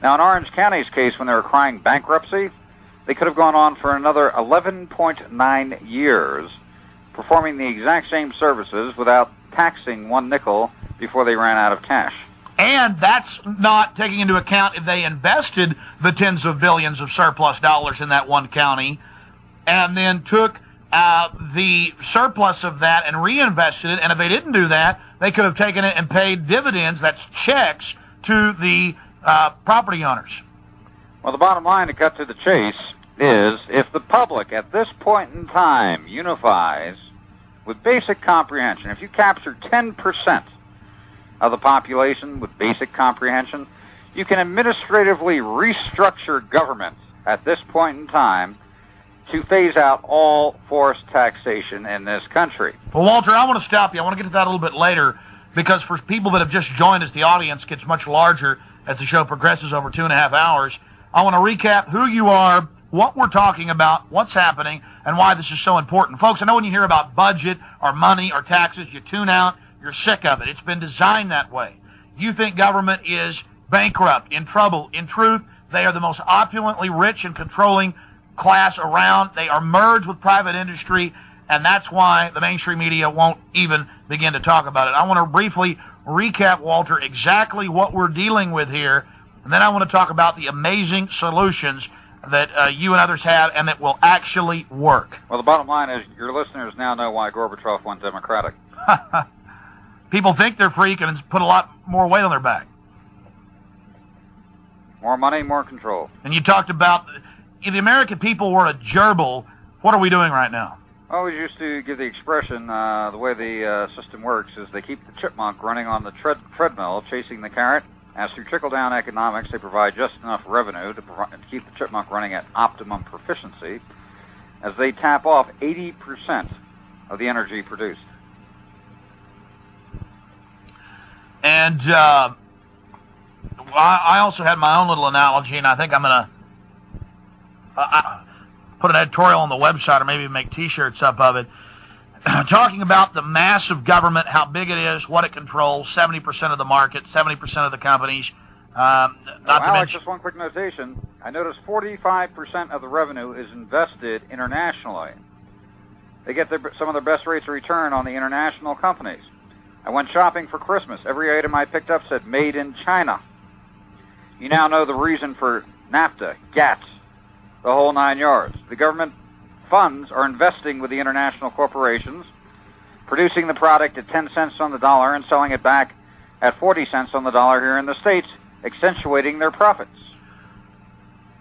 Now, in Orange County's case, when they were crying bankruptcy, they could have gone on for another 11.9 years, performing the exact same services without taxing one nickel before they ran out of cash. And that's not taking into account if they invested the tens of billions of surplus dollars in that one county and then took the surplus of that and reinvested it. And if they didn't do that, they could have taken it and paid dividends, that's checks, to the property owners. Well, the bottom line, to cut to the chase, is if the public at this point in time unifies with basic comprehension, if you capture 10% of the population with basic comprehension, you can administratively restructure government at this point in time to phase out all forced taxation in this country. Well, Walter, I want to stop you. I want to get to that a little bit later, because for people that have just joined us, the audience gets much larger as the show progresses over 2.5 hours. I want to recap who you are, what we're talking about, what's happening, and why this is so important. Folks, I know when you hear about budget or money or taxes, you tune out. You're sick of it. It's been designed that way. You think government is bankrupt, in trouble. In truth, they are the most opulently rich and controlling class around. They are merged with private industry, and that's why the mainstream media won't even begin to talk about it. I want to briefly recap, Walter, exactly what we're dealing with here, and then I want to talk about the amazing solutions that you and others have and that will actually work. Well, the bottom line is your listeners now know why Gorbachev went Democratic. People think they're free and put a lot more weight on their back. More money, more control. And you talked about if the American people were a gerbil, what are we doing right now? I always used to give the expression, the way the system works is they keep the chipmunk running on the treadmill, chasing the carrot. As through trickle-down economics, they provide just enough revenue to keep the chipmunk running at optimum proficiency as they tap off 80% of the energy produced. And I also had my own little analogy, and I think I'm going to put an editorial on the website or maybe make T-shirts up of it, talking about the massive government, how big it is, what it controls, 70% of the market, 70% of the companies. Alex, just one quick notation. I noticed 45% of the revenue is invested internationally. They get some of their best rates of return on the international companies. I went shopping for Christmas. Every item I picked up said made in China. You now know the reason for NAFTA, GATT, the whole 9 yards. The government funds are investing with the international corporations, producing the product at 10 cents on the dollar and selling it back at 40 cents on the dollar here in the States, accentuating their profits.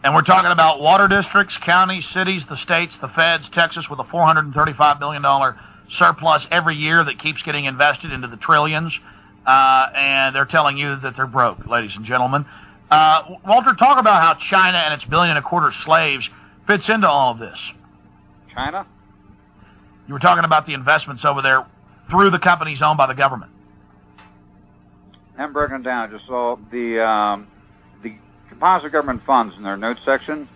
And we're talking about water districts, counties, cities, the states, the feds, Texas with a $435 billion surplus every year that keeps getting invested into the trillions, and they're telling you that they're broke, ladies and gentlemen. Walter, talk about how China and its 1.25 billion slaves fits into all of this. China? You were talking about the investments over there through the companies owned by the government. I'm breaking it down. Just saw the composite government funds in their notes section.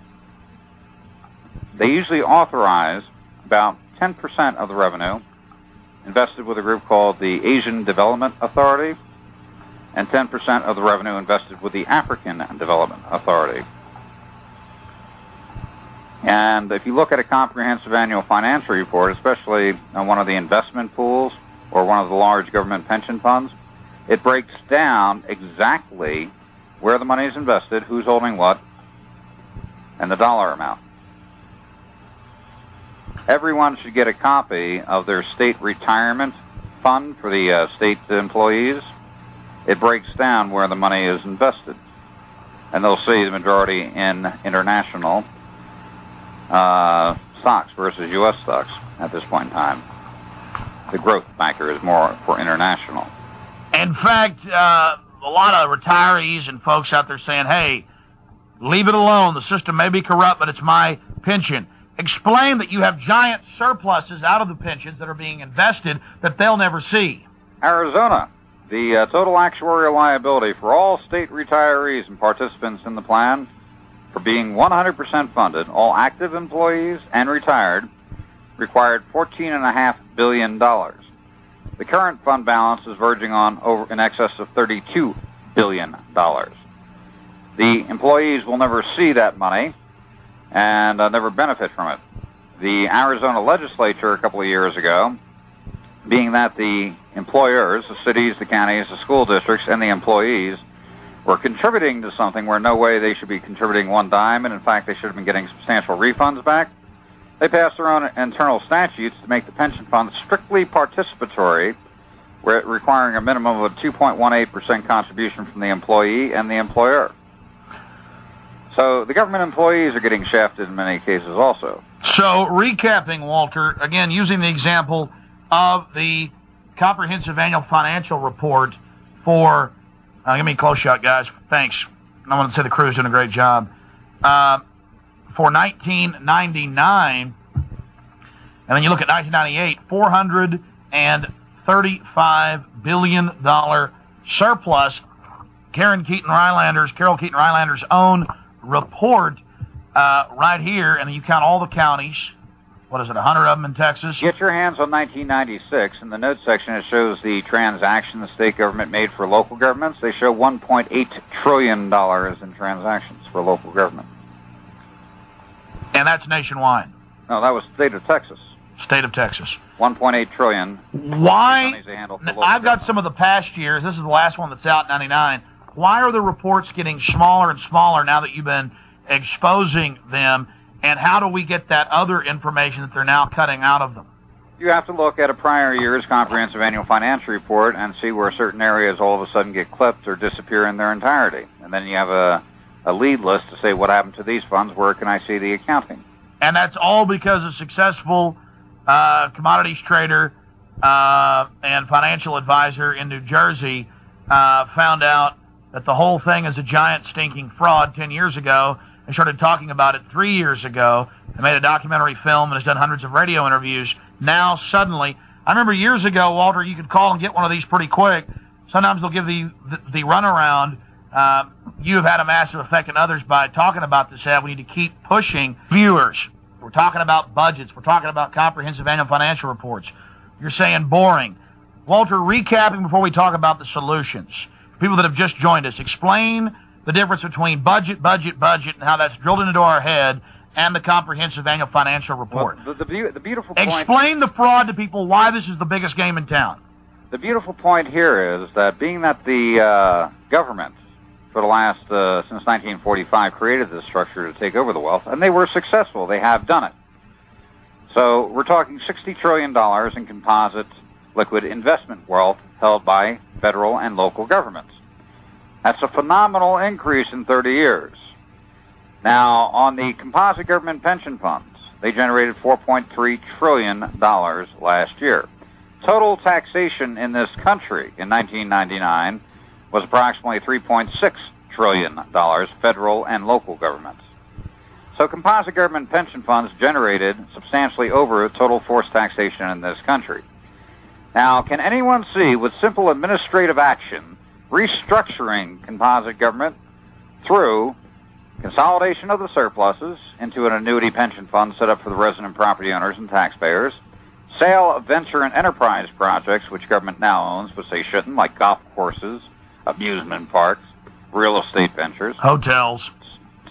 They usually authorize about 10% of the revenue invested with a group called the Asian Development Authority and 10% of the revenue invested with the African Development Authority. And if you look at a comprehensive annual financial report, especially on one of the investment pools or one of the large government pension funds, it breaks down exactly where the money is invested, who's holding what, and the dollar amount. Everyone should get a copy of their state retirement fund for the state employees. It breaks down where the money is invested. And they'll see the majority in international stocks versus U.S. stocks at this point in time. The growth factor is more for international. In fact, a lot of retirees and folks out there saying, hey, leave it alone. The system may be corrupt, but it's my pension. Explain that you have giant surpluses out of the pensions that are being invested that they'll never see. Arizona, the total actuarial liability for all state retirees and participants in the plan for being 100% funded, all active employees and retired, required $14.5 billion. The current fund balance is verging on over in excess of $32 billion. The employees will never see that money and never benefit from it. The Arizona legislature a couple of years ago, being that the employers, the cities, the counties, the school districts, and the employees were contributing to something where no way they should be contributing one dime, and in fact they should have been getting substantial refunds back, they passed their own internal statutes to make the pension fund strictly participatory, requiring a minimum of a 2.18% contribution from the employee and the employer. So the government employees are getting shafted in many cases also. So recapping, Walter, again, using the example of the comprehensive annual financial report for, give me a close shot, guys. Thanks. I want to say the crew's doing a great job. For 1999, and then you look at 1998, $435 billion surplus. Carol Keaton Rylander's own report right here, and then you count all the counties. What is it, 100 of them in Texas? Get your hands on 1996. In the notes section, it shows the transaction the state government made for local governments. They show $1.8 trillion in transactions for local government. And that's nationwide. No, that was state of Texas. State of Texas. 1.8 trillion. Why? I've got some of the past years. This is the last one that's out in 99. Why are the reports getting smaller and smaller now that you've been exposing them? And how do we get that other information that they're now cutting out of them? You have to look at a prior year's comprehensive annual financial report and see where certain areas all of a sudden get clipped or disappear in their entirety. And then you have a lead list to say what happened to these funds, where can I see the accounting? And that's all because a successful commodities trader and financial advisor in New Jersey found out that the whole thing is a giant stinking fraud 10 years ago and started talking about it 3 years ago and made a documentary film and has done hundreds of radio interviews. Now, suddenly, I remember years ago, Walter, you could call and get one of these pretty quick. Sometimes they'll give the runaround. You have had a massive effect on others by talking about this ad. We need to keep pushing viewers. We're talking about budgets. We're talking about comprehensive annual financial reports. You're saying boring. Walter, recapping before we talk about the solutions. People that have just joined us, explain the difference between budget, and how that's drilled into our head, and the comprehensive annual financial report. Well, the beautiful point... Explain the fraud to people, why this is the biggest game in town. The beautiful point here is that being that the government, for the last, since 1945, created this structure to take over the wealth, and they were successful. They have done it. So we're talking $60 trillion in composite liquid investment wealth held by federal and local governments. That's a phenomenal increase in 30 years. Now, on the composite government pension funds, they generated $4.3 trillion last year. Total taxation in this country in 1999 was approximately $3.6 trillion, federal and local governments. So composite government pension funds generated substantially over total forced taxation in this country. Now, can anyone see, with simple administrative action, restructuring composite government through consolidation of the surpluses into an annuity pension fund set up for the resident property owners and taxpayers, sale of venture and enterprise projects, which government now owns, but they shouldn't, like golf courses, amusement parks, real estate ventures. Hotels.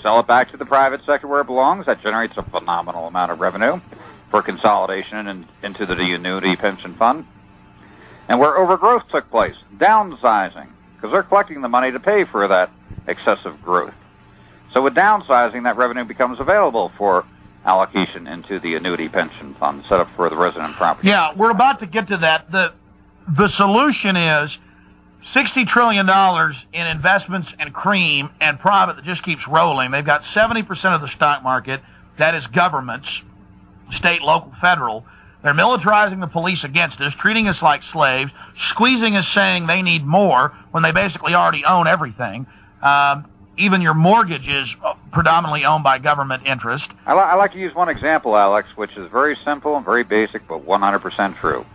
Sell it back to the private sector where it belongs. That generates a phenomenal amount of revenue for consolidation into the annuity pension fund. And where overgrowth took place, downsizing, because they're collecting the money to pay for that excessive growth. So with downsizing, that revenue becomes available for allocation into the annuity pension fund set up for the resident property. Yeah, we're about to get to that. The solution is $60 trillion in investments and cream and private that just keeps rolling. They've got 70% of the stock market. That is governments, state, local, federal. They're militarizing the police against us, treating us like slaves, squeezing us, saying they need more when they basically already own everything. Even your mortgage is predominantly owned by government interest. I like to use one example, Alex, which is very simple and very basic, but 100% true.